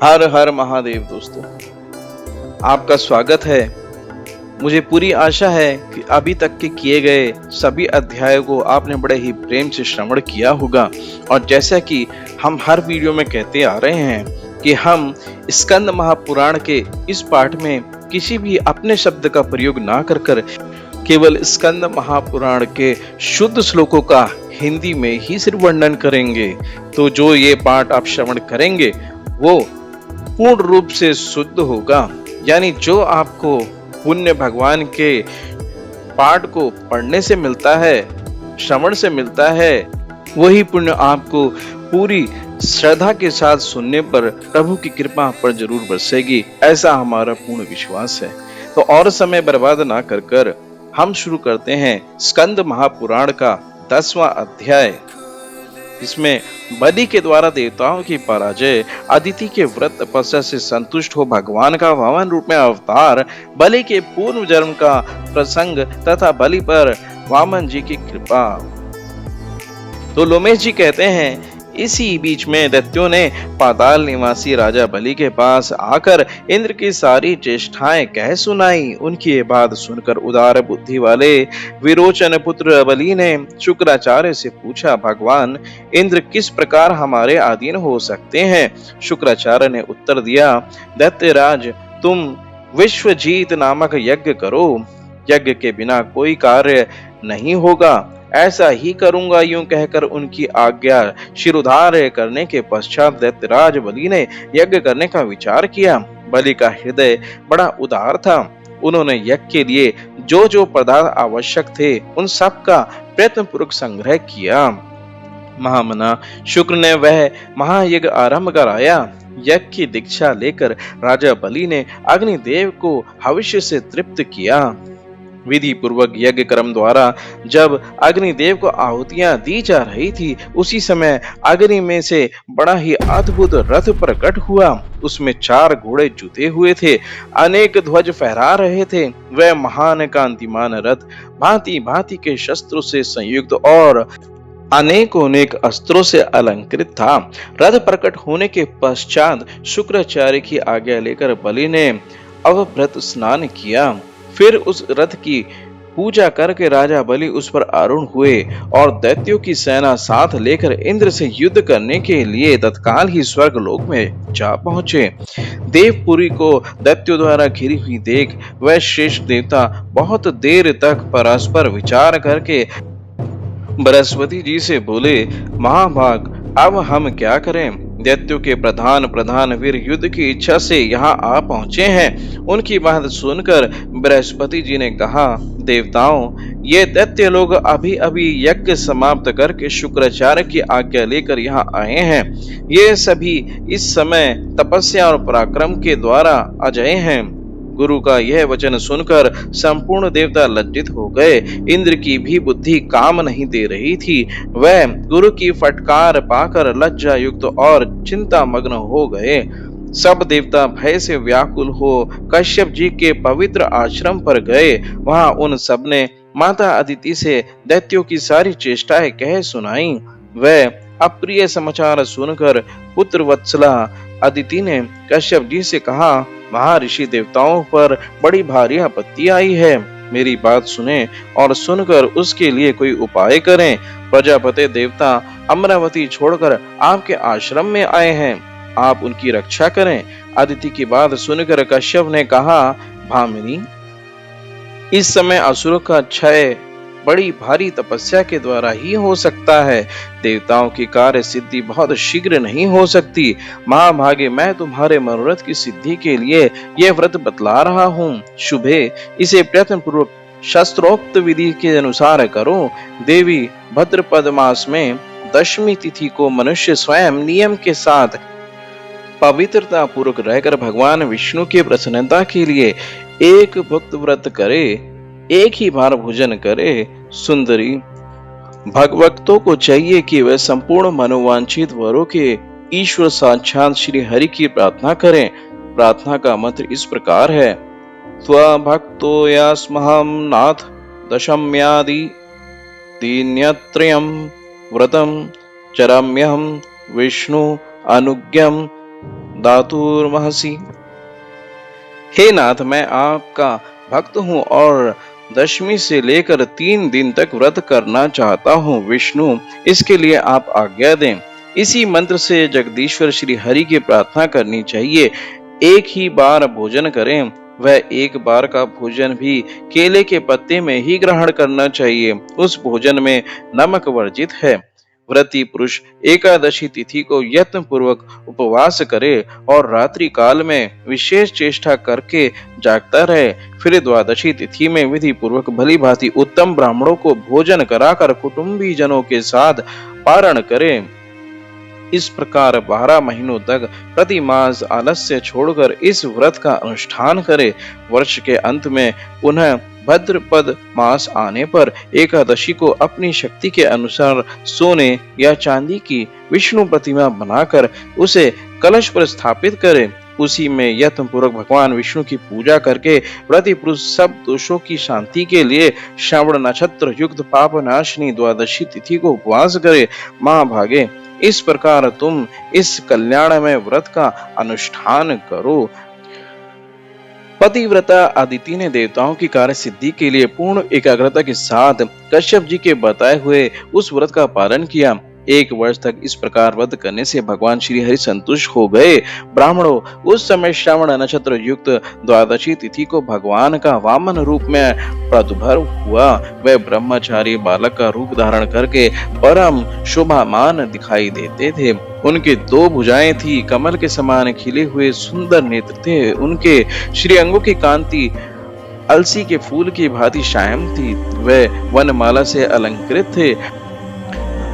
हर हर महादेव दोस्तों, आपका स्वागत है। मुझे पूरी आशा है कि अभी तक के किए गए सभी अध्यायों को आपने बड़े ही प्रेम से श्रवण किया होगा। और जैसा कि हम हर वीडियो में कहते आ रहे हैं कि हम स्कंद महापुराण के इस पाठ में किसी भी अपने शब्द का प्रयोग ना कर केवल स्कंद महापुराण के शुद्ध श्लोकों का हिंदी में ही सिर्फ वर्णन करेंगे। तो जो ये पाठ आप श्रवण करेंगे वो पूर्ण रूप से शुद्ध होगा, यानी जो आपको पुण्य भगवान के पाठ को पढ़ने से मिलता है, श्रवण से मिलता है, वही पुण्य आपको पूरी श्रद्धा के साथ सुनने पर प्रभु की कृपा पर जरूर बरसेगी, ऐसा हमारा पूर्ण विश्वास है। तो और समय बर्बाद ना कर हम शुरू करते हैं स्कंद महापुराण का 10वां अध्याय। इसमें बलि के द्वारा देवताओं की पराजय, अदिति के व्रत तपस्या से संतुष्ट हो भगवान का वामन रूप में अवतार, बलि के पूर्व जन्म का प्रसंग तथा बलि पर वामन जी की कृपा। तो लोमेश जी कहते हैं, इसी बीच में दैत्यों ने पाताल निवासी राजा बलि के पास आकर इंद्र की सारी चेष्टाएं कह सुनाई। उनकी ये बात सुनकर उदार बुद्धि वाले विरोचन पुत्र बलि ने शुक्राचार्य से पूछा, भगवान इंद्र किस प्रकार हमारे अधीन हो सकते हैं? शुक्राचार्य ने उत्तर दिया, दैत्यराज तुम विश्वजीत नामक यज्ञ करो। यज्ञ के बिना कोई कार्य नहीं होगा, ऐसा ही करूंगा। यूं कहकर उनकी आज्ञा शिरोधार्य करने के पश्चात दैत्यराज बलि ने यज्ञ करने का विचार किया। बलि का हृदय बड़ा उदार था। उन्होंने यज्ञ के लिए जो जो पदार्थ आवश्यक थे उन सब का प्रयत्न पूर्वक संग्रह किया। महामना शुक्र ने वह महायज्ञ आरंभ कराया। यज्ञ की दीक्षा लेकर राजा बलि ने अग्निदेव को हविष्य से तृप्त किया। विधि पूर्वक यज्ञ कर्म द्वारा जब अग्निदेव को आहुतियां दी जा रही थी, उसी समय अग्नि में से बड़ा ही अद्भुत रथ प्रकट हुआ। उसमें 4 घोड़े जुते हुए थे, अनेक ध्वज फहरा रहे थे। वह महान कांतिमान रथ भांति भांति के शस्त्रों से संयुक्त और अनेक अस्त्रों से अलंकृत था। रथ प्रकट होने के पश्चात शुक्राचार्य की आज्ञा लेकर बलि ने अवभृत स्नान किया। फिर उस रथ की पूजा करके राजा बलि उस पर आरूढ़ हुए और दैत्यों की सेना साथ लेकर इंद्र से युद्ध करने के लिए तत्काल ही स्वर्ग लोक में जा पहुंचे। देवपुरी को दैत्यों द्वारा घिरी हुई देख वह श्रेष्ठ देवता बहुत देर तक परस्पर विचार करके बृहस्पति जी से बोले, महाभाग अब हम क्या करें? दैत्यों के प्रधान वीर युद्ध की इच्छा से यहाँ आ पहुंचे हैं। उनकी बात सुनकर बृहस्पति जी ने कहा, देवताओं ये दैत्य लोग अभी अभी यज्ञ समाप्त करके शुक्राचार्य की आज्ञा लेकर यहाँ आए हैं। ये सभी इस समय तपस्या और पराक्रम के द्वारा अजय हैं। गुरु का यह वचन सुनकर संपूर्ण देवता लज्जित हो गए। इंद्र की भी बुद्धि काम नहीं दे रही थी। वह गुरु की फटकार पाकर लज्जा युक्त और चिंता मग्न हो गए। सब देवता भय से व्याकुल हो कश्यप जी के पवित्र आश्रम पर गए। वहां उन सब ने माता अदिति से दैत्यों की सारी चेष्टाएं कह सुनाई। वह अप्रिय समाचार सुनकर पुत्र वत्सला अदिति ने कश्यप जी से कहा, महर्षि देवताओं पर बड़ी भारी आपत्ति आई है। मेरी बात सुने और सुनकर उसके लिए कोई उपाय करें। प्रजापति देवता अमरावती छोड़कर आपके आश्रम में आए हैं, आप उनकी रक्षा करें। अदिति की बात सुनकर कश्यप ने कहा, भामिनी इस समय असुरों का क्षय बड़ी भारी तपस्या के द्वारा ही हो सकता है। देवताओं की कार्य सिद्धि बहुत शीघ्र नहीं हो सकती। महाभागे मैं तुम्हारे मनोरथ की सिद्धि के लिए यह व्रत बतला रहा हूँ। शुभे इसे प्रयत्न पूर्वक शास्त्रोक्त विधि के अनुसार करो। देवी भद्रपद मास में 10वीं तिथि को मनुष्य स्वयं नियम के साथ पवित्रता पूर्वक रहकर भगवान विष्णु की प्रसन्नता के लिए एक भक्त व्रत करे, एक ही बार भोजन करे। सुंदरी भगवक्तों को चाहिए कि वे संपूर्ण मनोवांछित वरों के ईश्वर साक्षात श्री हरि की प्रार्थना करें। प्रार्थना का मंत्र इस प्रकार है, त्वभक्तो यास्महं नाथ दशम्यादि दीन्यत्रयं व्रतं चरम्यहं विष्णु अनुज्ञं दातुर्महसि। हे नाथ, मैं आपका भक्त हूँ और दशमी से लेकर 3 दिन तक व्रत करना चाहता हूँ। विष्णु, इसके लिए आप आज्ञा दें। इसी मंत्र से जगदीश्वर श्री हरि की प्रार्थना करनी चाहिए। एक ही बार भोजन करें। वह एक बार का भोजन भी केले के पत्ते में ही ग्रहण करना चाहिए। उस भोजन में नमक वर्जित है। व्रती पुरुष एकादशी तिथि को यत्न पूर्वक उपवास करे और रात्रि काल में विशेष चेष्टा करके जागता रहे। फिर द्वादशी तिथि में विधि पूर्वक भली भांति उत्तम ब्राह्मणों को भोजन कराकर कुटुंबी जनों के साथ पारण करे। इस प्रकार 12 महीनों तक प्रति मास आलस्य छोड़कर इस व्रत का अनुष्ठान करे। वर्ष के अंत में पुनः भद्रपद मास आने पर एकादशी को अपनी शक्ति के अनुसार सोने या चांदी की विष्णु प्रतिमा बनाकर उसे कलश पर स्थापित करे। उसी में यत्न पूर्वक भगवान विष्णु की पूजा करके व्रती पुरुष सब दोषों की शांति के लिए श्रावण नक्षत्र युक्त पाप नाशनी द्वादशी तिथि को उपवास करे। महाभागे, इस प्रकार तुम इस कल्याणमय व्रत का अनुष्ठान करो। पतिव्रता अदिति ने देवताओं की कार्य सिद्धि के लिए पूर्ण एकाग्रता के साथ कश्यप जी के बताए हुए उस व्रत का पालन किया। 1 वर्ष तक इस प्रकार व्रत करने से भगवान श्री हरि संतुष्ट हो गए। ब्राह्मणों, उस समय श्रावण नक्षत्र युक्त द्वादशी तिथि को भगवान का वामन रूप में प्रादुर्भाव हुआ। वह ब्रह्मचारी बालक का रूप धारण करके परम शोभामान दिखाई देते थे। उनके 2 भुजाएं थी, कमल के समान खिले हुए सुंदर नेत्र थे। उनके श्री अंगों की कांति अलसी के फूल की भांति श्याम थी। वह वनमाला से अलंकृत थे।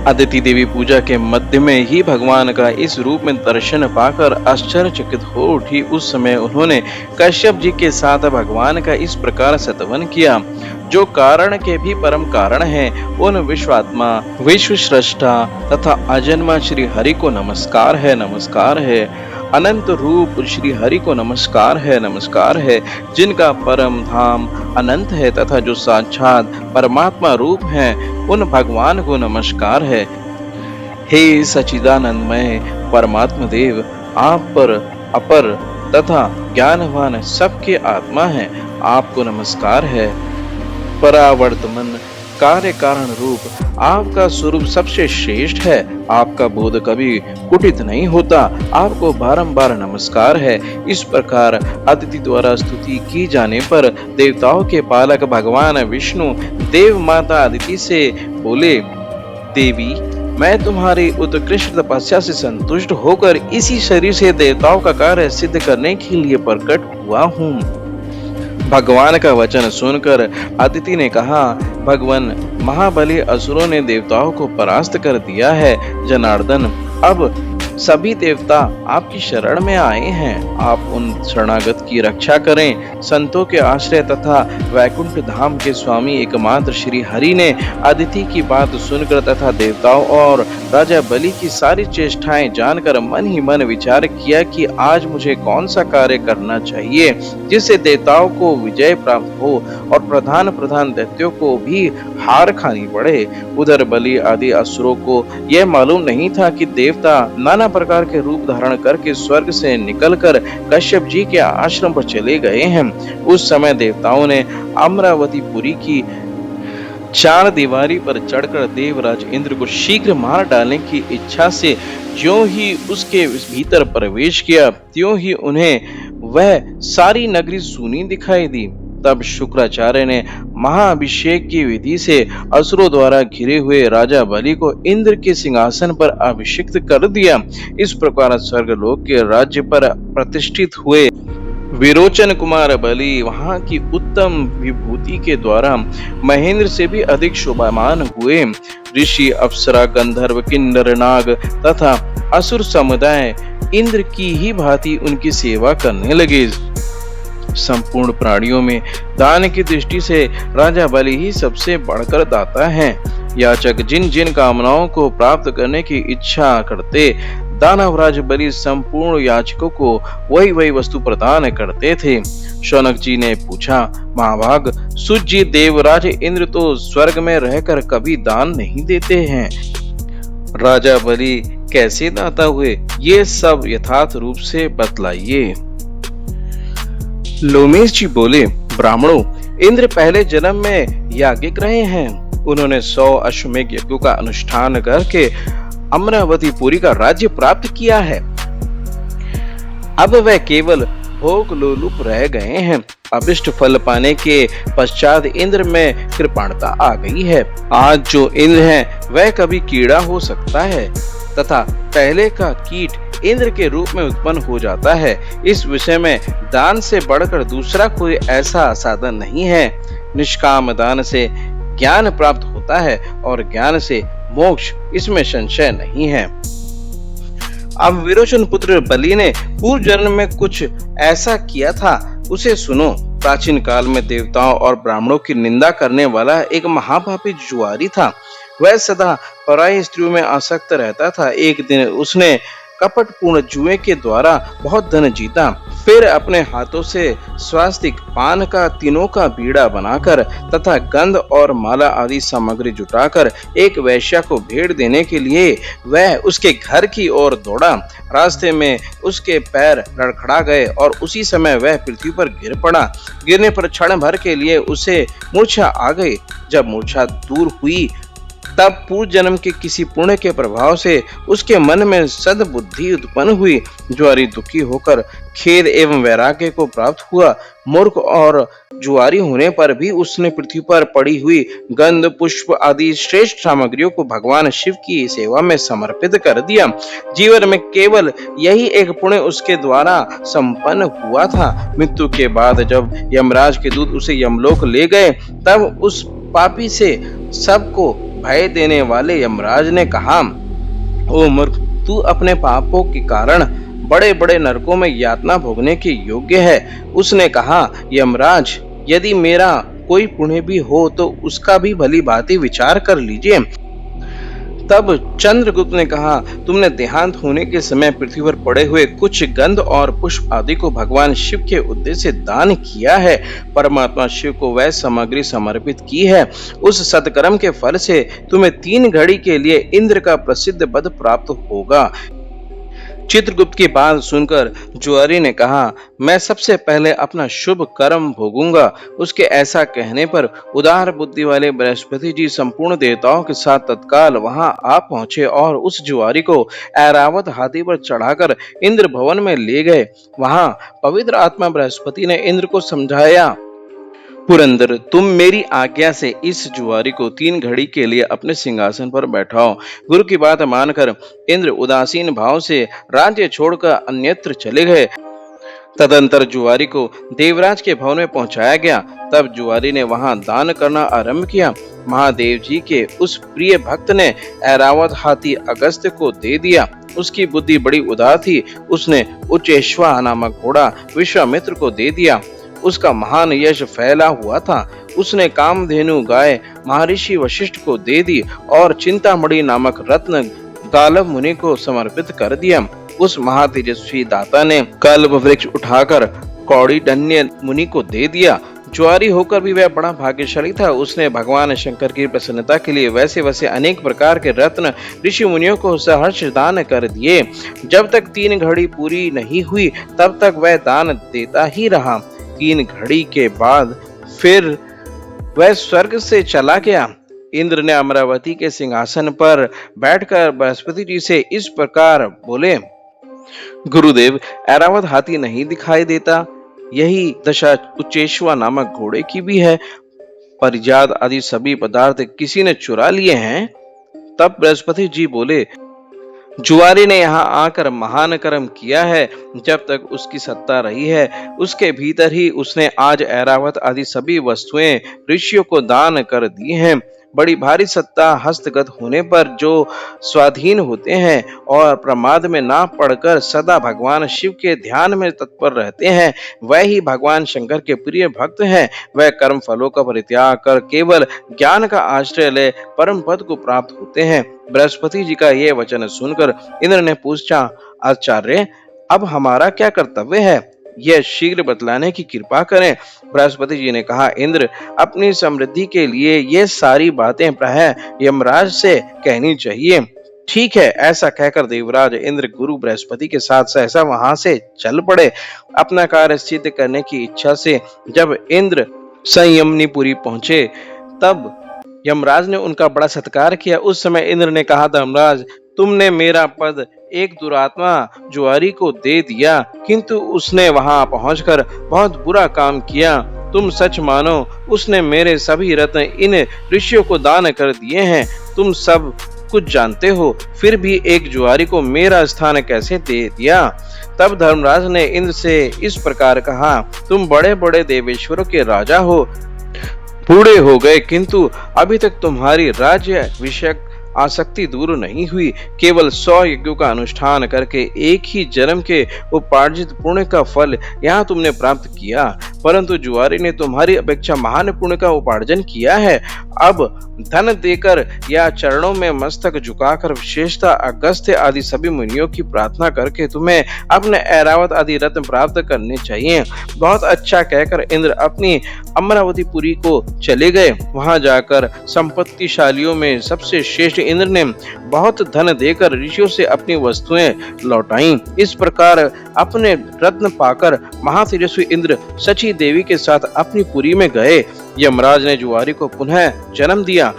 अदिति देवी पूजा के मध्य में ही भगवान का इस रूप में दर्शन पाकर आश्चर्यचकित हो उठी। उस समय उन्होंने कश्यप जी के साथ भगवान का इस प्रकार सतवन किया। जो कारण के भी परम कारण है, उन विश्वात्मा, विश्व सृष्टा तथा अजन्मा श्री हरि को नमस्कार है, नमस्कार है। अनंत रूप श्री हरि को नमस्कार है, नमस्कार है। जिनका परम धाम अनंत है तथा जो साक्षात परमात्मा रूप है, उन भगवान को नमस्कार है। हे सच्चिदानंदमय परमात्मा देव, आप पर अपर तथा ज्ञानवान सबके आत्मा है, आपको नमस्कार है। परावर्तमन कार्य कारण रूप आपका स्वरूप सबसे श्रेष्ठ है। आपका बोध कभी कुटित नहीं होता, आपको बारंबार नमस्कार है। इस प्रकार अदिति द्वारा स्तुति की जाने पर देवताओं के पालक भगवान विष्णु देव माता अदिति से बोले, देवी, मैं तुम्हारी उत्कृष्ट तपस्या से संतुष्ट होकर इसी शरीर से देवताओं का कार्य सिद्ध करने के लिए प्रकट हुआ हूँ। भगवान का वचन सुनकर अदिति ने कहा, भगवान, महाबली असुरों ने देवताओं को परास्त कर दिया है। जनार्दन, अब सभी देवता आपकी शरण में आए हैं। आप उन शरणागत की रक्षा करें। संतों के आश्रय तथा वैकुंठ धाम के स्वामी एकमात्र श्री हरि ने अदिति की बात सुनकर तथा देवताओं और राजा बलि की सारी चेष्टाएं जानकर मन ही मन विचार किया कि आज मुझे कौन सा कार्य करना चाहिए जिससे देवताओं को विजय प्राप्त हो और प्रधान दैत्यों को भी हार खानी पड़े। उधर बलि आदि असुरों को यह मालूम नहीं था कि देवता नाना प्रकार के रूप धारण करके स्वर्ग से निकलकर कश्यप जी के आश्रम पर चले गए हैं। उस समय देवताओं ने अमरावतीपुरी की 4 दीवारी पर चढ़कर देवराज इंद्र को शीघ्र मार डालने की इच्छा से ज्यों ही उसके भीतर प्रवेश किया, त्यों ही उन्हें वह सारी नगरी सूनी दिखाई दी। तब शुक्राचार्य ने महाअभिषेक की विधि से असुरों द्वारा घिरे हुए राजा बलि को इंद्र के सिंहासन पर अभिषिक्त कर दिया। इस प्रकार स्वर्गलोक के राज्य पर प्रतिष्ठित हुए विरोचन कुमार बलि वहां की उत्तम विभूति के द्वारा महेंद्र से भी अधिक शोभामान हुए। ऋषि, अप्सरा, गंधर्व, किन्नर, नाग तथा असुर समुदाय इंद्र की ही भांति उनकी सेवा करने लगे। संपूर्ण प्राणियों में दान की दृष्टि से राजा बलि ही सबसे बढ़कर दाता है। याचक जिन जिन कामनाओं को प्राप्त करने की इच्छा करते, दानवराज बलि संपूर्ण याचकों को वही वही वस्तु प्रदान करते थे। शौनक जी ने पूछा, महाभाग, सूर्य देवराज इंद्र तो स्वर्ग में रहकर कभी दान नहीं देते हैं। राजा बलि कैसे दाता हुए, ये सब यथार्थ रूप से बतलाइए। लोमेश जी बोले, ब्राह्मणों, इंद्र पहले जन्म में याज्ञिक रहे हैं। उन्होंने 100 अश्वमेध यज्ञों का अनुष्ठान करके अमरावतीपुरी का राज्य प्राप्त किया है। अब वह केवल भोग लोलुप रह गए हैं। अभिष्ट फल पाने के पश्चात इंद्र में कृपणता आ गई है। आज जो इंद्र है वह कभी कीड़ा हो सकता है तथा पहले का कीट इंद्र के रूप में उत्पन्न हो जाता है। इस विषय में दान से बढ़कर दूसरा कोई ऐसा साधन नहीं है। निष्काम दान से ज्ञान प्राप्त होता है और ज्ञान से मोक्ष, इसमें संशय नहीं है। अब विरोचन पुत्र बलि ने पूर्व जन्म में कुछ ऐसा किया था, उसे सुनो। प्राचीन काल में देवताओं और ब्राह्मणों की निंदा करने वाला एक महापापी जुआरी था। वह सदा पराई स्त्रियों में आसक्त रहता था। एक दिन उसने कपटपूर्ण जुए के द्वारा बहुत धन जीता। फिर अपने हाथों से स्वास्तिक, पान का, तीनों का बीड़ा बनाकर तथा गंध और माला आदि सामग्री जुटाकर एक वैश्या को भेंट देने के लिए वह उसके घर की ओर दौड़ा। रास्ते में उसके पैर लड़खड़ा गए और उसी समय वह पृथ्वी पर गिर पड़ा। गिरने पर क्षण भर के लिए उसे मूर्छा आ गई। जब मूर्छा दूर हुई तब पूर्व जन्म के किसी पुण्य के प्रभाव से उसके मन में सद्बुद्धि उत्पन्न हुई। जुआरी दुखी होकर खेद एवं वैराग्य को प्राप्त हुआ। मूर्ख और जुआरी होने पर भी उसने पृथ्वी पर पड़ी हुई गंध, पुष्प आदि श्रेष्ठ सामग्रियों को भगवान शिव की सेवा में समर्पित कर दिया। जीवन में केवल यही एक पुण्य उसके द्वारा संपन्न हुआ था। मृत्यु के बाद जब यमराज के दूत उसे यमलोक ले गए तब उस पापी से सबको भय देने वाले यमराज ने कहा, ओ मूर्ख, तू अपने पापों के कारण बड़े बड़े नरकों में यातना भोगने के योग्य है। उसने कहा, यमराज, यदि मेरा कोई पुण्य भी हो तो उसका भी भली भांति विचार कर लीजिए। तब चंद्रगुप्त ने कहा, तुमने देहांत होने के समय पृथ्वी पर पड़े हुए कुछ गंध और पुष्प आदि को भगवान शिव के उद्देश्य से दान किया है। परमात्मा शिव को वह सामग्री समर्पित की है। उस सत्कर्म के फल से तुम्हें 3 घड़ी के लिए इंद्र का प्रसिद्ध पद प्राप्त होगा। चित्रगुप्त की बात सुनकर जुआरी ने कहा, मैं सबसे पहले अपना शुभ कर्म भोगूंगा। उसके ऐसा कहने पर उदार बुद्धि वाले बृहस्पति जी संपूर्ण देवताओं के साथ तत्काल वहां आ पहुंचे और उस जुआरी को ऐरावत हाथी पर चढ़ाकर इंद्र भवन में ले गए। वहां पवित्र आत्मा बृहस्पति ने इंद्र को समझाया, पुरंदर, तुम मेरी आज्ञा से इस जुआरी को 3 घड़ी के लिए अपने सिंहासन पर बैठाओ। गुरु की बात मानकर इंद्र उदासीन भाव से राज्य छोड़कर अन्यत्र चले गए। तदंतर जुआरी को देवराज के भवन में पहुंचाया गया। तब जुआरी ने वहां दान करना आरंभ किया। महादेव जी के उस प्रिय भक्त ने ऐरावत हाथी अगस्त्य को दे दिया। उसकी बुद्धि बड़ी उदार थी। उसने उच्चेश्वा नामक घोड़ा विश्वामित्र को दे दिया। उसका महान यश फैला हुआ था। उसने कामधेनु गाय महर्षि वशिष्ठ को दे दी और चिंतामणि नामक रत्न गालव मुनि को समर्पित कर दिया। उस महातेजस्वी दाता ने कल्प वृक्ष उठाकर कौंडिन्य मुनि को दे दिया। जुआरी होकर भी वह बड़ा भाग्यशाली था। उसने भगवान शंकर की प्रसन्नता के लिए वैसे वैसे अनेक प्रकार के रत्न ऋषि मुनियों को सहर्ष दान कर दिए। जब तक 3 घड़ी पूरी नहीं हुई तब तक वह दान देता ही रहा। 3 घड़ी के बाद फिर वह स्वर्ग से चला गया। इंद्र ने अमरावती के सिंहासन पर बैठकर बृहस्पति जी से इस प्रकार बोले, गुरुदेव, ऐरावत हाथी नहीं दिखाई देता। यही दशा उच्चेश्वा नामक घोड़े की भी है। परिजात आदि सभी पदार्थ किसी ने चुरा लिए हैं। तब बृहस्पति जी बोले, जुआरी ने यहाँ आकर महान कर्म किया है। जब तक उसकी सत्ता रही है उसके भीतर ही उसने आज ऐरावत आदि सभी वस्तुएं ऋषियों को दान कर दी हैं। बड़ी भारी सत्ता हस्तगत होने पर जो स्वाधीन होते हैं और प्रमाद में ना पड़कर सदा भगवान शिव के ध्यान में तत्पर रहते हैं, वह ही भगवान शंकर के प्रिय भक्त हैं। वह कर्म फलों का परित्याग कर केवल ज्ञान का आश्रय ले परम पद को प्राप्त होते हैं। बृहस्पति जी का यह वचन सुनकर इंद्र ने पूछा, आचार्य, अब हमारा क्या कर्तव्य है? यह शीघ्र बतलाने की कृपा करें। बृहस्पति जी ने कहा, इंद्र, अपनी समृद्धि के लिए ये सारी बातें प्रायः यमराज से कहनी चाहिए। ठीक है, ऐसा कहकर देवराज इंद्र गुरु बृहस्पति के साथ सहसा वहां से चल पड़े। अपना कार्य सिद्ध करने की इच्छा से जब इंद्र संयमनीपुरी पहुंचे, तब यमराज ने उनका बड़ा सत्कार किया। उस समय इंद्र ने कहा, धर्मराज, तुमने मेरा पद एक दुरात्मा जुआरी को दे दिया, किंतु उसने वहां पहुंचकर बहुत बुरा काम किया। तुम सच मानो, उसने मेरे सभी रत्न इन ऋषियों को दान कर दिए हैं। तुम सब कुछ जानते हो, फिर भी एक जुआरी को मेरा स्थान कैसे दे दिया? तब धर्मराज ने इंद्र से इस प्रकार कहा, तुम बड़े बड़े देवेश्वरों के राजा हो, बूढ़े हो गए, किंतु अभी तक तुम्हारी राज्य विषयक आसक्ति दूर नहीं हुई। केवल 100 यज्ञों का अनुष्ठान करके एक ही जन्म के उपार्जित पुण्य का फल यहाँ तुमने प्राप्त किया, परंतु जुआरी ने तुम्हारी अपेक्षा महान पुण्य का उपार्जन किया है। अब धन देकर या चरणों में मस्तक झुकाकर, विशेषता अगस्त्य आदि सभी मुनियों की प्रार्थना करके तुम्हें अपने ऐरावत आदि रत्न प्राप्त करने चाहिए। बहुत अच्छा कहकर इंद्र अपनी अमरावतीपुरी को चले गए। वहां जाकर संपत्तिशालियों में सबसे श्रेष्ठ इंद्र ने बहुत धन देकर ऋषियों से अपनी वस्तुएं लौटाई। इस प्रकार अपने रत्न पाकर महातेजस्वी इंद्र सची देवी के साथ अपनी पुरी में गए। यमराज ने जुआरी को पुनः जन्म दिया।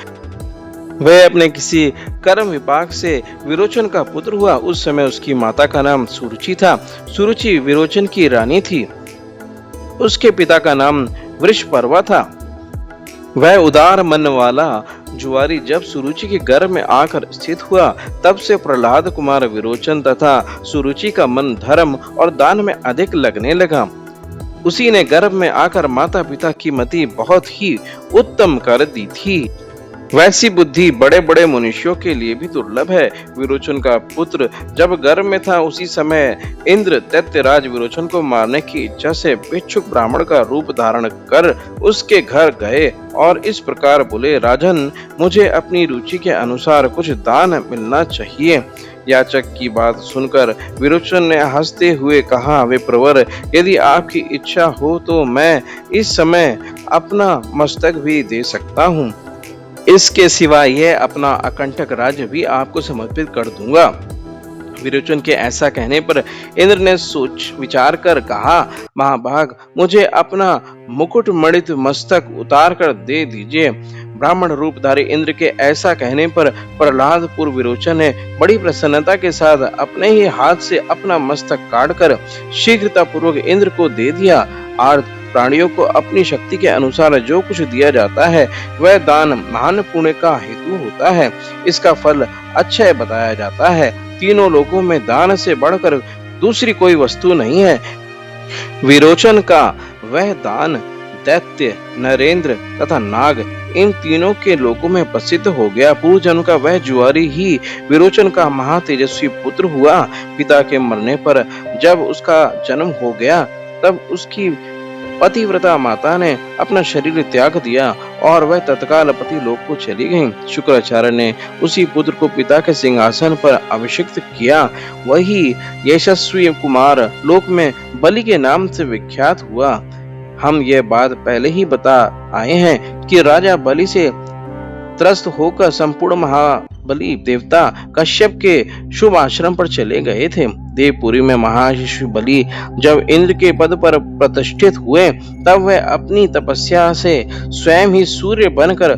वह अपने किसी कर्म विपाक से विरोचन का पुत्र हुआ। उस समय उसकी माता का नाम सुरुचि था। सुरुचि विरोचन की रानी थी। उसके पिता का नाम वृषपर्वा था। वह उदार मन वाला जुआरी जब सुरुचि के गर्भ में आकर स्थित हुआ, तब से प्रहलाद कुमार विरोचन तथा सुरुचि का मन धर्म और दान में अधिक लगने लगा। उसी ने गर्भ में आकर माता पिता की मति बहुत ही उत्तम कर दी थी। वैसी बुद्धि बड़े बड़े मनुष्यों के लिए भी दुर्लभ है। विरोचन का पुत्र जब गर्भ में था, उसी समय इंद्र दैत्यराज विरोचन को मारने की इच्छा से भिक्षुक ब्राह्मण का रूप धारण कर उसके घर गए और इस प्रकार बोले, राजन, मुझे अपनी रुचि के अनुसार कुछ दान मिलना चाहिए। याचक की बात सुनकर विरोचन ने हंसते हुए कहा, वे प्रवर, यदि आपकी इच्छा हो तो मैं इस समय अपना मस्तक भी दे सकता हूँ। इसके सिवा यह अपना अकंटक राज्य भी आपको समर्पित कर दूंगा। विरोचन के ऐसा कहने पर इंद्र ने सोच विचार कर कहा, महाभाग, मुझे अपना मुकुट मणित मस्तक उतार कर दे दीजिए। ब्राह्मण रूपधारी इंद्र के ऐसा कहने पर प्रहलादपुर विरोचन ने बड़ी प्रसन्नता के साथ अपने ही हाथ से अपना मस्तक काटकर शीघ्रता पूर्वक इंद्र को दे दिया। आर्त प्राणियों को अपनी शक्ति के अनुसार जो कुछ दिया जाता है, वह दान महान पुण्य का हेतु होता है। इसका फल अक्षय बताया जाता है। तीनों लोकों में दान से बढ़कर दूसरी कोई वस्तु नहीं है। विरोचन का वह दान दैत्य, नरेंद्र तथा नाग, इन तीनों के लोकों में प्रसिद्ध हो गया। पूर्व जन्म का वह जुआरी ही विरोचन का महातेजस्वी पुत्र हुआ। पिता के मरने पर जब उसका जन्म हो गया, तब उसकी पतिव्रता माता ने अपना शरीर त्याग दिया और वह तत्काल पति लोक को चली गई। शुक्राचार्य ने उसी पुत्र को पिता के सिंहासन पर अभिषिक्त किया। वही यशस्वी कुमार लोक में बलि के नाम से विख्यात हुआ। हम यह बात पहले ही बता आए हैं कि राजा बलि से त्रस्त होकर संपूर्ण महाबली देवता कश्यप के शुभ आश्रम पर चले गए थे। देवपुरी में महर्षि बलि जब इंद्र के पद पर प्रतिष्ठित हुए, तब वह अपनी तपस्या से स्वयं ही सूर्य बनकर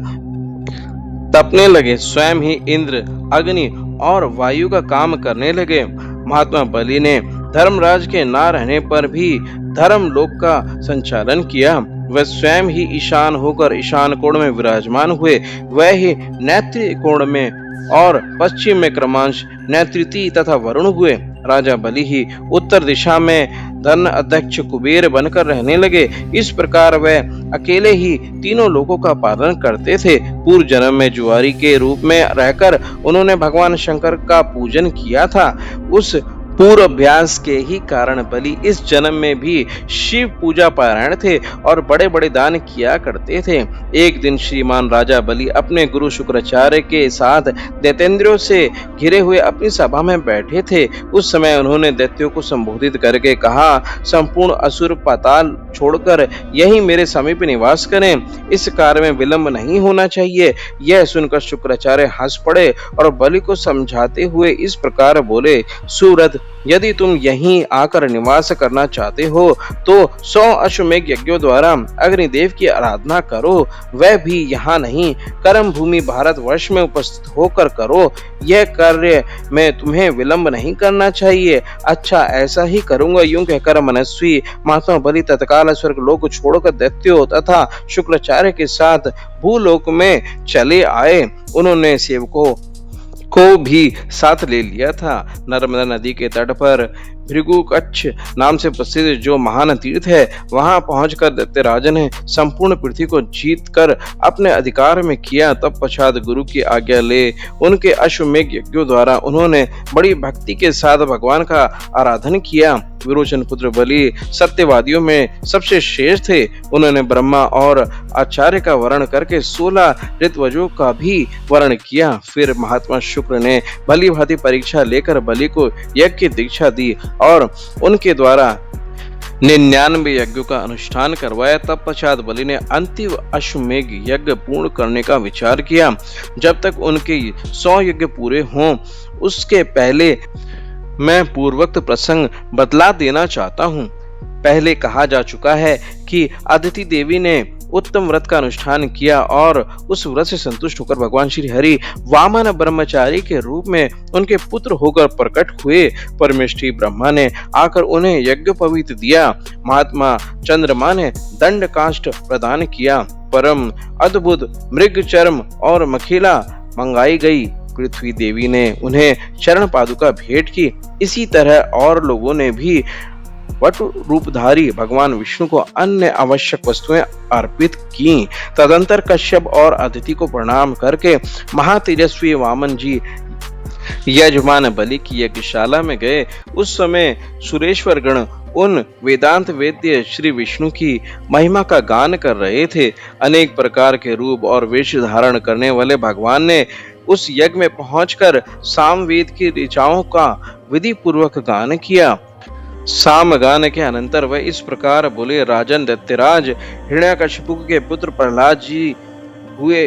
तपने लगे। स्वयं ही इंद्र, अग्नि और वायु का काम करने लगे। महात्मा बलि ने धर्मराज के ना रहने पर भी धर्म लोक का संचालन किया। वह स्वयं ही ईशान होकर ईशान कोण में विराजमान हुए। वह ही नैत्रि कोण में और पश्चिम में क्रमांश नैत्रिति तथा वरुण हुए। राजा बलि ही उत्तर दिशा में धन अध्यक्ष कुबेर बनकर रहने लगे। इस प्रकार वह अकेले ही तीनों लोकों का पालन करते थे। पूर्व जन्म में जुआरी के रूप में रहकर उन्होंने भगवान शंकर का पूजन किया था। उस पूर्वाभ्यास के ही कारण बलि इस जन्म में भी शिव पूजा पारायण थे और बड़े बड़े दान किया करते थे। एक दिन श्रीमान राजा बलि अपने गुरु शुक्राचार्य के साथ दैतेंद्रियों से घिरे हुए अपनी सभा में बैठे थे। उस समय उन्होंने दैत्यों को संबोधित करके कहा, संपूर्ण असुर पाताल छोड़कर यही मेरे समीप निवास करें, इस कार्य में विलंब नहीं होना चाहिए। यह सुनकर शुक्राचार्य हंस पड़े और बलि को समझाते हुए इस प्रकार बोले, सुरथ, यदि तुम यहीं आकर निवास करना चाहते हो तो 100 अश्वमेध यज्ञों द्वारा अग्निदेव की आराधना करो, वह भी यहाँ नहीं, कर्म भूमि भारतवर्ष में उपस्थित होकर करो। यह कार्य में तुम्हें विलंब नहीं करना चाहिए। अच्छा, ऐसा ही करूंगा। यूं कहकर मनस्वी महात्मा बलि तत्काल स्वर्गलोक छोड़कर दैत्यों तथा शुक्राचार्य के साथ भूलोक में चले आए। उन्होंने सेवकों को भी साथ ले लिया था। नर्मदा नदी के तट पर भृगु कच्छ नाम से प्रसिद्ध जो महान तीर्थ है, वहां पहुंचकर दैत्यराज ने संपूर्ण पृथ्वी को जीतकर अपने अधिकार में किया। तब पश्चात गुरु की आज्ञा ले उनके अश्वमेध यज्ञों द्वारा उन्होंने बड़ी भक्ति के साथ भगवान का आराधन किया। विरोचन पुत्र बलि सत्यवादियों में सबसे श्रेष्ठ थे। उन्होंने ब्रह्मा और आचार्य का वर्ण करके 16 ऋत्वजों का भी वर्ण किया। फिर महात्मा शुक्र ने भली भांति परीक्षा लेकर बलि को यज्ञ की दीक्षा दी और उनके द्वारा 99 यज्ञों का अनुष्ठान करवाया। तब पश्चात बलि ने अंतिम अश्वमेध यज्ञ पूर्ण करने का विचार किया। जब तक उनके 100 यज्ञ पूरे हों, उसके पहले मैं पूर्वोक्त प्रसंग बतला देना चाहता हूँ। पहले कहा जा चुका है कि अदिति देवी ने उत्तम व्रत का अनुष्ठान किया और उस व्रत से संतुष्ट होकर भगवान श्री हरि वामन ब्रह्मचारी के रूप में उनके पुत्र होकर प्रकट हुए। परमेष्ठी ब्रह्मा ने आकर उन्हें यज्ञोपवीत दिया। महात्मा चंद्रमा ने दंड काष्ठ प्रदान किया। परम अद्भुत मृग चर्म और मखिला मंगाई गई। पृथ्वी देवी ने उन्हें चरण पादुका भेंट की। इसी तरह और लोगों ने भी वटु रूपधारी भगवान विष्णु को अन्य आवश्यक वस्तुएं अर्पित की। तदंतर कश्यप और अदिति को प्रणाम करके महातेजस्वी वामन जी यजमान बलि की यज्ञशाला में गए। उस समय सुरेश्वर गण उन वेदांत वेद्य श्री विष्णु की महिमा का गान कर रहे थे। अनेक प्रकार के रूप और वेश धारण करने वाले भगवान ने उस यज्ञ में पहुंचकर सामवेद की ऋचाओं का विधि पूर्वक गान किया। सामगान के अनंतर वह इस प्रकार बोले, राजन दैत्यराज, हिरण्यकशिपु के पुत्र प्रहलाद जी हुए,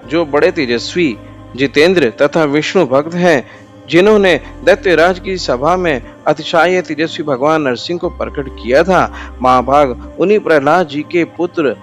जो बड़े तेजस्वी, जितेंद्र तथा विष्णु भक्त हैं, जिन्होंने दैत्यराज की सभा में अतिशय तेजस्वी भगवान नरसिंह को प्रकट किया था। महाभाग, उन्हीं प्रहलाद जी के पुत्र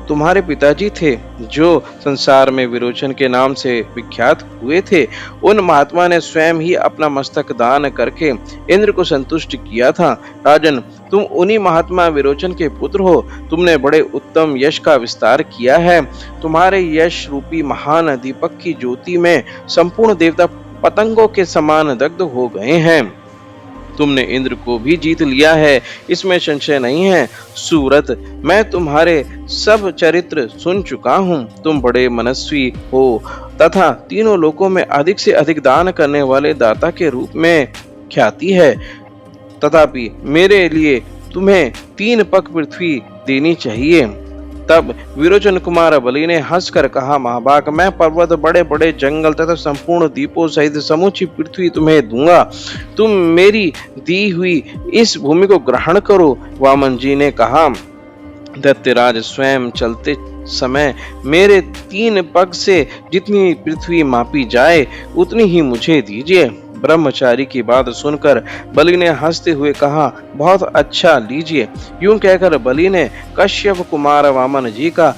तुम्हारे पिताजी थे, जो संसार में विरोचन के नाम से विख्यात हुए थे। उन महात्मा ने स्वयं ही अपना मस्तक दान करके इंद्र को संतुष्ट किया था। राजन, तुम उन्हीं महात्मा विरोचन के पुत्र हो। तुमने बड़े उत्तम यश का विस्तार किया है। तुम्हारे यश रूपी महान दीपक की ज्योति में संपूर्ण देवता पतंगों के समान दग्ध हो गए हैं। तुमने इंद्र को भी जीत लिया है, इसमें संशय नहीं है। सूरत, मैं तुम्हारे सब चरित्र सुन चुका हूँ। तुम बड़े मनस्वी हो तथा तीनों लोकों में अधिक से अधिक दान करने वाले दाता के रूप में ख्याति है। तथापि मेरे लिए तुम्हें 3 पग पृथ्वी देनी चाहिए। तब विरोचन कुमार बलि ने हंसकर कहा, महाभाग, मैं पर्वत, बड़े बड़े जंगल तथा संपूर्ण द्वीपों सहित समूची पृथ्वी तुम्हें दूंगा। तुम मेरी दी हुई इस भूमि को ग्रहण करो। वामन जी ने कहा, दैत्यराज, स्वयं चलते समय मेरे 3 पग से जितनी पृथ्वी मापी जाए उतनी ही मुझे दीजिए। ब्रह्मचारी की बात सुनकर बलि ने हंसते हुए कहा, बहुत अच्छा, लीजिए। यूं कहकर बलि ने कश्यप कुमार वामन जी का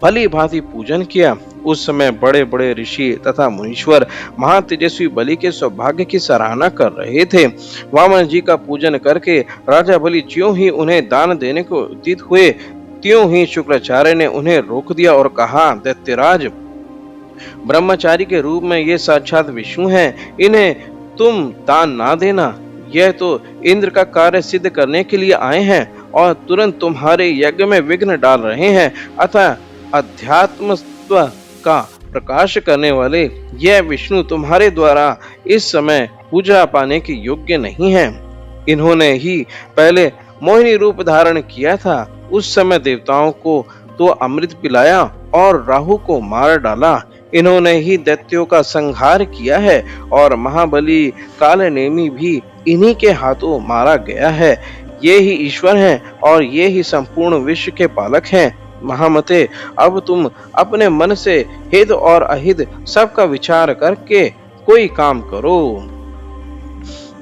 भली भांति पूजन किया। उस समय बड़े बड़े ऋषि तथा मुनीश्वर महातेजस्वी बलि के सौभाग्य की सराहना कर रहे थे। वामन जी का पूजन करके राजा बलि ज्यों ही उन्हें दान देने को उद्यत हुए, त्यों ही शुक्राचार्य ने उन्हें रोक दिया और कहा, दैत्यराज, ब्रह्मचारी के रूप में ये साक्षात विष्णु हैं, इन्हें तुम दान ना देना। यह तो इंद्र का कार्य सिद्ध करने के लिए आए हैं और तुरंत तुम्हारे यज्ञ में विघ्न डाल रहे हैं। अतः अध्यात्मत्व का प्रकाश करने वाले यह विष्णु तुम्हारे द्वारा इस समय पूजा पाने के योग्य नहीं है। इन्होंने ही पहले मोहिनी रूप धारण किया था। उस समय देवताओं को तो अमृत पिलाया और राहु को मार डाला। इन्होंने ही दैत्यों का संहार किया है और महाबली कालनेमी भी इन्हीं के हाथों मारा गया है। ये ही ईश्वर हैं और ये ही संपूर्ण विश्व के पालक हैं। महामते, अब तुम अपने मन से हित और अहित सबका विचार करके कोई काम करो।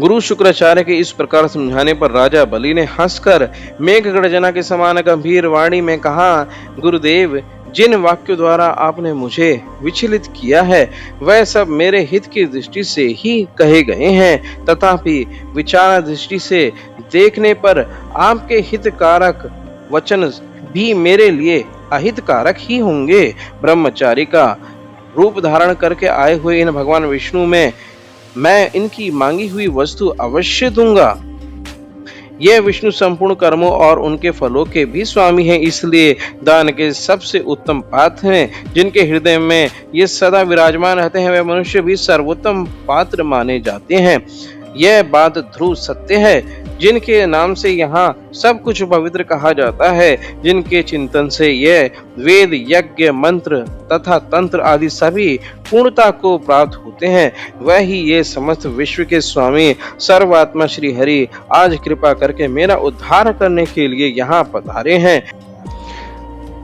गुरु शुक्राचार्य के इस प्रकार समझाने पर राजा बलि ने हंसकर मेघ गर्जना के समान गंभीर वाणी में कहा, गुरुदेव, जिन वाक्यों द्वारा आपने मुझे विचलित किया है वह सब मेरे हित की दृष्टि से ही कहे गए हैं, तथापि विचार दृष्टि से देखने पर आपके हितकारक वचन भी मेरे लिए अहितकारक ही होंगे। ब्रह्मचारी का रूप धारण करके आए हुए इन भगवान विष्णु में मैं इनकी मांगी हुई वस्तु अवश्य दूंगा। यह विष्णु संपूर्ण कर्मों और उनके फलों के भी स्वामी हैं, इसलिए दान के सबसे उत्तम पात्र हैं। जिनके हृदय में ये सदा विराजमान रहते हैं वे मनुष्य भी सर्वोत्तम पात्र माने जाते हैं। यह बात ध्रुव सत्य है। जिनके नाम से यहाँ सब कुछ पवित्र कहा जाता है, जिनके चिंतन से यह वेद, यज्ञ, मंत्र तथा तंत्र आदि सभी पूर्णता को प्राप्त होते हैं, वह ही ये समस्त विश्व के स्वामी सर्वात्मा श्री हरि आज कृपा करके मेरा उद्धार करने के लिए यहाँ पधारे हैं।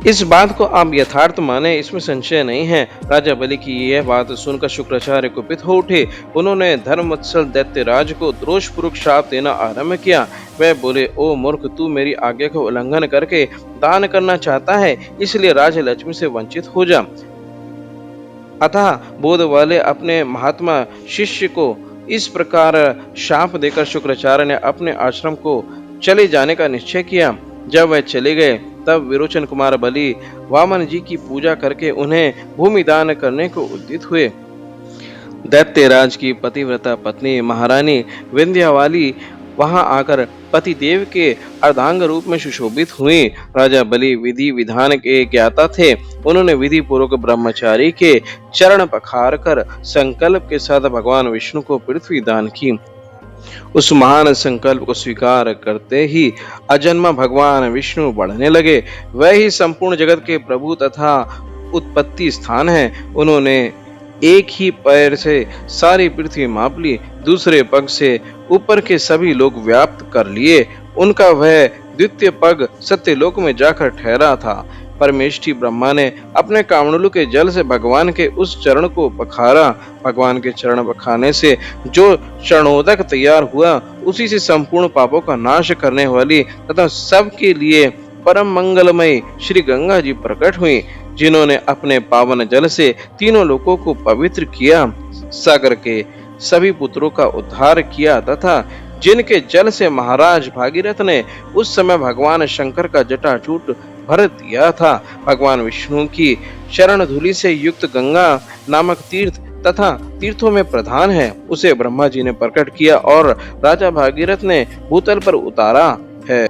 इस बात को आप यथार्थ माने, इसमें संशय नहीं है। राजा बलि की यह बात सुनकर शुक्राचार्य कुपित हो उठे। उन्होंने धर्मवत्सल दैत्यराज को द्रोषपूर्वक श्राप देना आरंभ किया। वह बोले, ओ मूर्ख, तू मेरी आज्ञा का उल्लंघन करके दान करना चाहता है, इसलिए राजलक्ष्मी से वंचित हो जा। अतः बोध वाले अपने महात्मा शिष्य को इस प्रकार शाप देकर शुक्राचार्य ने अपने आश्रम को चले जाने का निश्चय किया। जब वह चले गए तब विरोचन कुमार बलि वामन जी की पूजा करके उन्हें भूमि दान करने को उद्यत हुए। दैत्यराज की पतिव्रता पत्नी महारानी विंध्यावाली वहां आकर पतिदेव के अर्धांग रूप में सुशोभित हुई। राजा बलि विधि विधान के ज्ञाता थे। उन्होंने विधि पूर्वक ब्रह्मचारी के चरण पखार कर संकल्प के साथ भगवान विष्णु को पृथ्वी दान की। उस महान संकल्प को स्वीकार करते ही अजन्मा भगवान विष्णु बढ़ने लगे। वह ही संपूर्ण जगत के प्रभु तथा उत्पत्ति स्थान है। उन्होंने एक ही पैर से सारी पृथ्वी माप ली, दूसरे पग से ऊपर के सभी लोग व्याप्त कर लिए। उनका वह द्वितीय पग सत्यलोक में जाकर ठहरा था। परमेष्ठी ब्रह्मा ने अपने कामंडलू के जल से भगवान के उस चरण को पखारा। भगवान के चरण पखाने से जो चरणोदक तैयार हुआ, उसी से संपूर्ण पापों का नाश करने वाली तथा सबके लिए परम मंगलमय श्री गंगा जी प्रकट हुई, जिन्होंने अपने पावन जल से तीनों लोकों को पवित्र किया, सागर के सभी पुत्रों का उद्धार किया तथा जिनके जल से महाराज भागीरथ ने उस समय भगवान शंकर का जटाजूट भर दिया था। भगवान विष्णु की शरण धूलि से युक्त गंगा नामक तीर्थ तथा तीर्थों में प्रधान है, उसे ब्रह्मा जी ने प्रकट किया और राजा भागीरथ ने भूतल पर उतारा है।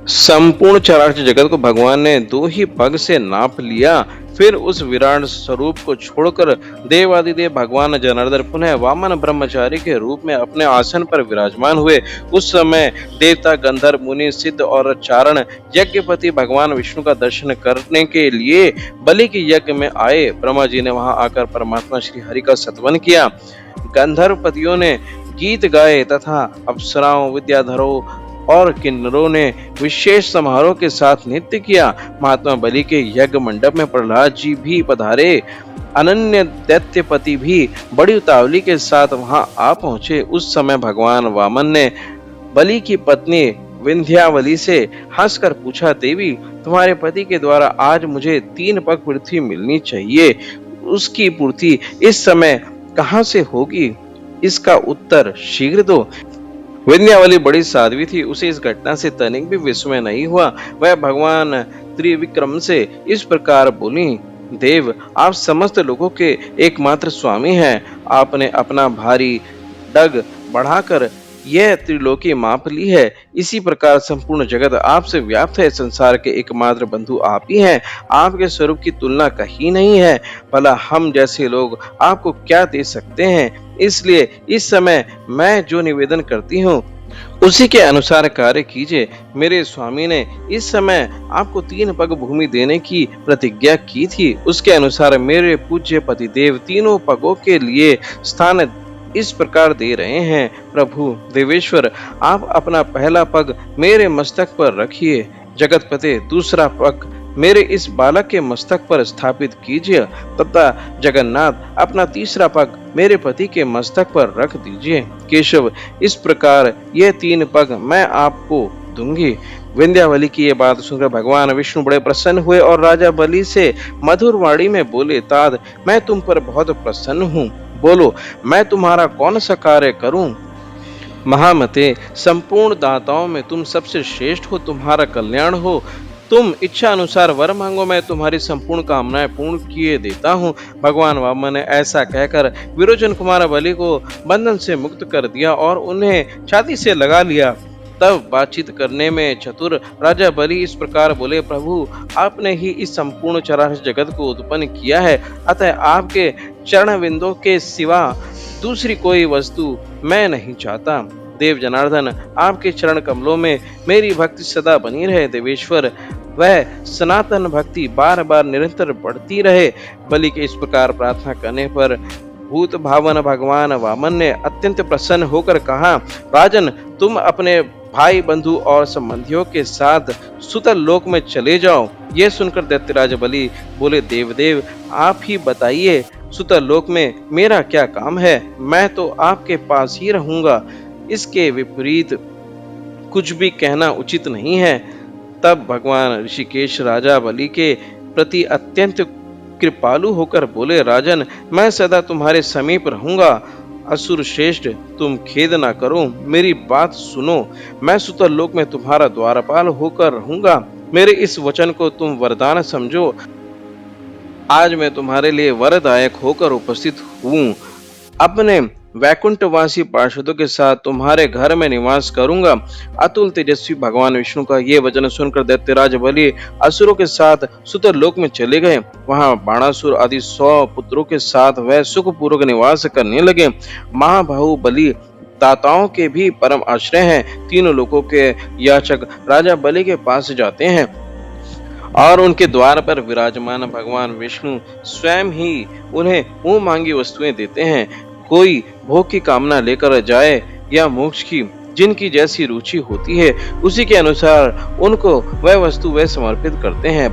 संपूर्ण चराचर जगत को भगवान ने दो ही पग से नाप लिया। फिर उस विराट स्वरूप को छोड़कर देवादिदेव भगवान जनार्दन पुनः वामन ब्रह्मचारी के रूप में अपने आसन पर विराजमान हुए। उस समय देवता, गंधर्व, मुनि, सिद्ध और चारण यज्ञपति भगवान विष्णु का दर्शन करने के लिए बलि के यज्ञ में आए। ब्रह्मा जी ने वहां आकर परमात्मा श्री हरि का सत्वन किया। गंधर्वपतियों ने गीत गाए तथा अप्सराओं, विद्याधरों और किन्नरों ने विशेष समारोह के साथ नृत्य किया। महात्मा बलि के यज्ञ मंडप में प्रहलाद जी भी पधारे। अनन्य दैत्यपति भी बड़ी उतावली के साथ वहां आ पहुंचे। उस समय भगवान वामन ने बलि की पत्नी विंध्यावली से हंसकर पूछा, देवी, तुम्हारे पति के द्वारा आज मुझे 3 पग पृथ्वी मिलनी चाहिए, उसकी पूर्ति इस समय कहां से होगी? इसका उत्तर शीघ्र दो। विंध्यावली बड़ी साध्वी थी, उसे इस घटना से तनिक भी विस्मय नहीं हुआ। वह भगवान त्रिविक्रम से इस प्रकार बोली, देव, आप समस्त लोगों के एकमात्र स्वामी हैं। आपने अपना भारी डग बढ़ाकर यह त्रिलोकी माप ली है। इसी प्रकार संपूर्ण जगत आपसे व्याप्त है। संसार के एकमात्र बंधु आप ही हैं। आपके स्वरूप की तुलना कहीं नहीं है। भला हम जैसे लोग आपको क्या दे सकते हैं। इसलिए इस समय मैं जो निवेदन करती हूँ उसी के अनुसार कार्य कीजिए। मेरे स्वामी ने इस समय आपको 3 पग भूमि देने की प्रतिज्ञा की थी। उसके अनुसार मेरे पूज्य पतिदेव तीनों पगों के लिए स्थान इस प्रकार दे रहे हैं। प्रभु देवेश्वर, आप अपना पहला पग मेरे मस्तक पर रखिए। जगतपते, दूसरा पग मेरे इस बालक के मस्तक पर स्थापित कीजिए तथा जगन्नाथ, अपना तीसरा पग मेरे पति के मस्तक पर रख दीजिए। केशव, इस प्रकार ये 3 पग मैं आपको दूंगी। विंध्यावली की ये बात सुनकर भगवान विष्णु बड़े प्रसन्न हुए और राजा बलि से मधुर वाणी में बोले, तात, मैं तुम पर बहुत प्रसन्न हूँ। बोलो, मैं तुम्हारा कौन सा कार्य करूं। महामते, संपूर्ण दाताओं में तुम सबसे श्रेष्ठ हो। तुम्हारा कल्याण हो। तुम इच्छा अनुसार वर मांगो, मैं तुम्हारी संपूर्ण कामनाएं पूर्ण किए देता हूँ। भगवान वामन ने ऐसा कहकर विरोचन कुमार बलि को बंधन से मुक्त कर दिया और उन्हें छाती से लगा लिया। तब बातचीत करने में चतुर राजा बलि इस प्रकार बोले, प्रभु, आपने ही इस संपूर्ण चराचर जगत को उत्पन्न किया है, अतः आपके चरण बिंदों के सिवा दूसरी कोई वस्तु मैं नहीं चाहता। देव जनार्दन, आपके चरण कमलों में मेरी भक्ति सदा बनी रहे। देवेश्वर, वह सनातन भक्ति बार बार निरंतर बढ़ती रहे। बलि के इस प्रकार प्रार्थना करने पर भूत भावन भगवान वामन ने अत्यंत प्रसन्न होकर कहा, राजन, तुम अपने भाई बंधु और संबंधियों के साथ सुतल लोक में चले जाओ। यह सुनकर दैत्यराज बलि बोले, देवदेव, आप ही बताइए, सुतल लोक में मेरा क्या काम है। मैं तो आपके पास ही रहूंगा। इसके विपरीत कुछ भी कहना उचित नहीं है। तब भगवान ऋषिकेश राजा बलि के प्रति अत्यंत कृपालु होकर बोले, राजन, मैं सदा तुम्हारे समीप रहूंगा। असुर श्रेष्ठ, तुम खेद ना करो, मेरी बात सुनो। मैं सुतल लोक में तुम्हारा द्वारपाल होकर रहूंगा। मेरे इस वचन को तुम वरदान समझो। आज मैं तुम्हारे लिए वरदायक होकर उपस्थित हूँ। अपने वैकुंठवासी पार्षदों के साथ तुम्हारे घर में निवास करूंगा। अतुल तेजस्वी भगवान विष्णु का ये वचन सुनकर दैत्यराज बलि असुरों के साथ सुतर लोक में चले गए। वहां बाणासुर आदि 100 पुत्रों के साथ वह सुखपूर्वक निवास करने लगे। महाबाहु बलि दाताओं के भी परम आश्रय हैं। तीनों लोकों के याचक राजा बलि के पास जाते हैं और उनके द्वार पर विराजमान भगवान विष्णु स्वयं ही उन्हें मुंह मांगी वस्तुएं देते हैं। कोई भोग की कामना लेकर जाए या मोक्ष की, जिनकी जैसी रुचि होती है उसी के अनुसार उनको वह वस्तु वे समर्पित करते हैं।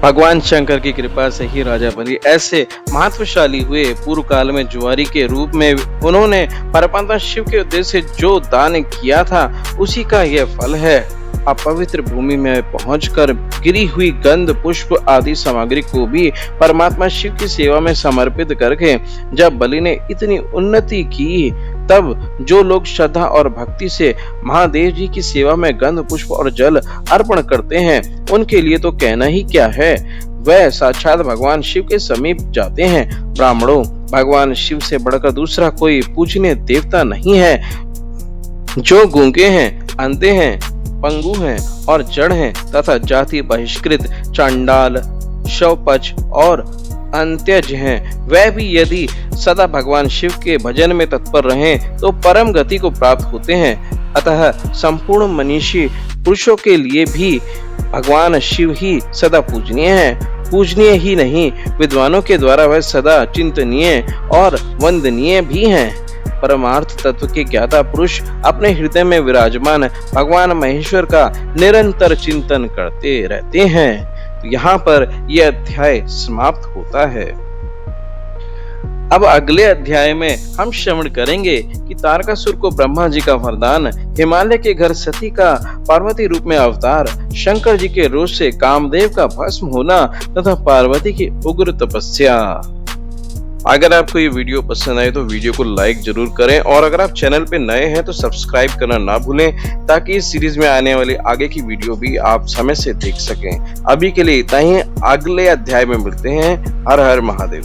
भगवान शंकर की कृपा से ही राजा बलि ऐसे महत्वशाली हुए। पूर्व काल में जुआरी के रूप में उन्होंने परमात्मा शिव के उद्देश्य से जो दान किया था उसी का यह फल है। अपवित्र भूमि में पहुंचकर गिरी हुई गंध पुष्प आदि सामग्री को भी परमात्मा शिव की सेवा में समर्पित करके जब बलि ने इतनी उन्नति की, तब जो लोग श्रद्धा और भक्ति से महादेव जी की सेवा में गंध पुष्प और जल अर्पण करते हैं, उनके लिए तो कहना ही क्या है। वह साक्षात भगवान शिव के समीप जाते हैं। ब्राह्मणों, भगवान शिव से बढ़कर दूसरा कोई पूजनीय देवता नहीं है। जो गूंगे हैं, अंधे हैं, पंगु हैं और जड़ हैं तथा जाति बहिष्कृत, चांडाल, शवपच और अंत्यज हैं, वह भी यदि सदा भगवान शिव के भजन में तत्पर रहें तो परम गति को प्राप्त होते हैं। अतः संपूर्ण मनीषी पुरुषों के लिए भी भगवान शिव ही सदा पूजनीय है। पूजनीय ही नहीं, विद्वानों के द्वारा वह सदा चिंतनीय और वंदनीय भी हैं। परमार्थ तत्व के ज्ञाता पुरुष अपने हृदय में विराजमान भगवान महेश्वर का निरंतर चिंतन करते रहते हैं। तो यहाँ पर यह अध्याय समाप्त होता है। अब अगले अध्याय में हम श्रवण करेंगे कि तारकासुर को ब्रह्मा जी का वरदान, हिमालय के घर सती का पार्वती रूप में अवतार, शंकर जी के रोष से कामदेव का भस्म होना तथा पार्वती की उग्र तपस्या। अगर आपको ये वीडियो पसंद आए तो वीडियो को लाइक जरूर करें और अगर आप चैनल पे नए हैं तो सब्सक्राइब करना ना भूलें, ताकि इस सीरीज में आने वाली आगे की वीडियो भी आप समय से देख सकें। अभी के लिए इतना ही, अगले अध्याय में मिलते हैं। हर हर महादेव।